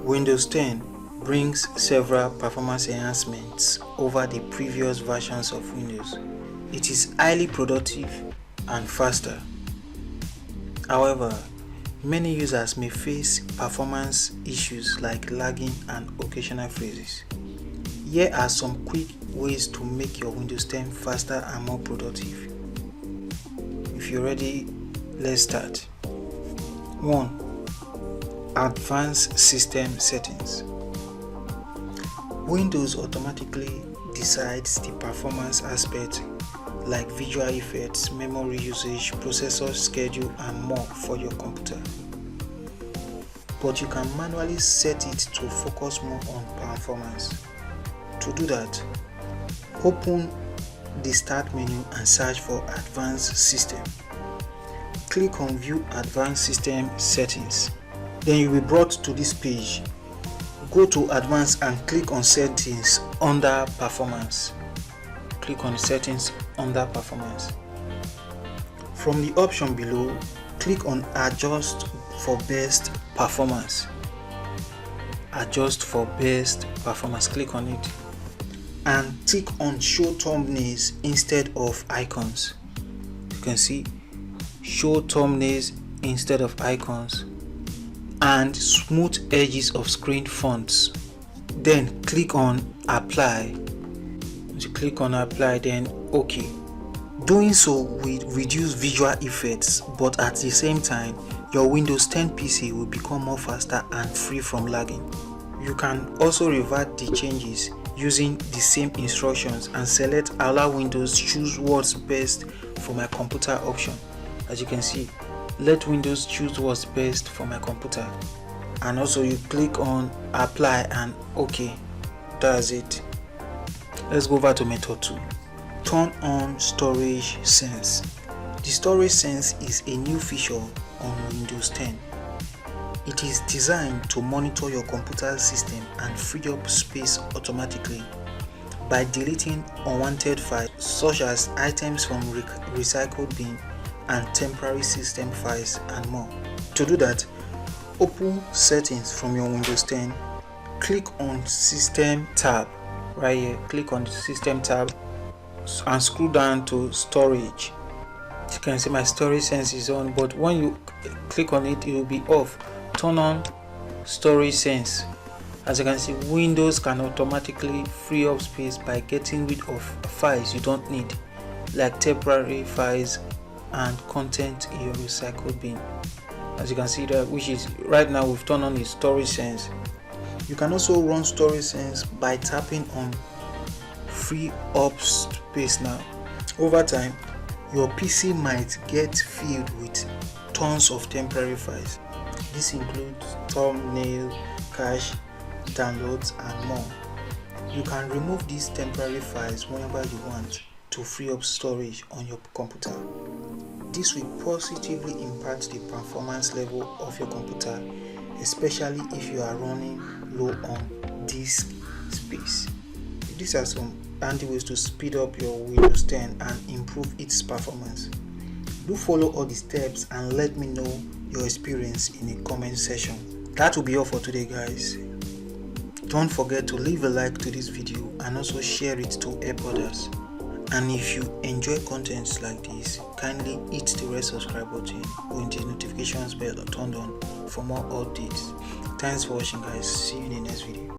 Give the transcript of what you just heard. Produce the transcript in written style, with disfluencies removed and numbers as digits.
Windows 10 brings several performance enhancements over the previous versions of Windows. It is highly productive and faster. However, many users may face performance issues like lagging and occasional freezes. Here are some quick ways to make your Windows 10 faster and more productive. If you're ready, let's start. 1. Advanced System Settings. Windows automatically decides the performance aspects like visual effects, memory usage, processor schedule, and more for your computer. But you can manually set it to focus more on performance. To do that, open the Start menu and search for Advanced System. Click on View Advanced System Settings. Then you'll be brought to this page. Go to Advanced and click on Settings under Performance. Click on Settings under Performance. From the option below, click on Adjust for Best Performance. Adjust for Best Performance. Click on it and tick on Show Thumbnails instead of icons. You can see Show Thumbnails instead of icons and smooth edges of screen fonts. Then click on Apply. Once you click on Apply, then OK. Doing so will reduce visual effects, but at the same time your Windows 10 PC will become more faster and free from lagging. You can also revert the changes using the same instructions and select Allow Windows choose what's best for my computer option. As you can see, let Windows choose what's best for my computer, and also you click on Apply and OK. That's it. Let's go over to method 2. Turn on Storage Sense. The Storage Sense is a new feature on Windows 10. It is designed to monitor your computer system and free up space automatically by deleting unwanted files such as items from recycled bin and temporary system files and more. To do that, open Settings from your Windows 10, click on System tab right here, click on the System tab and scroll down to Storage. You can see my Storage Sense is on, but when you click on it, it will be off. Turn on Storage Sense. As you can see, Windows can automatically free up space by getting rid of files you don't need, like temporary files and content in your recycled bin. As you can see that, which is right now we've turned on the Storage Sense. You can also run Storage Sense by tapping on Free Up Space now. Over time, your PC might get filled with tons of temporary files. This includes thumbnail, cache, downloads, and more. You can remove these temporary files whenever you want to free up storage on your computer. This will positively impact the performance level of your computer, especially if you are running low on disk space. These are some handy ways to speed up your Windows 10 and improve its performance. Do follow all the steps and let me know your experience in the comment section. That will be all for today, guys. Don't forget to leave a like to this video and also share it to help others. And if you enjoy contents like this, kindly hit the red subscribe button with the notifications bell turned on for more updates. Thanks for watching, guys. See you in the next video.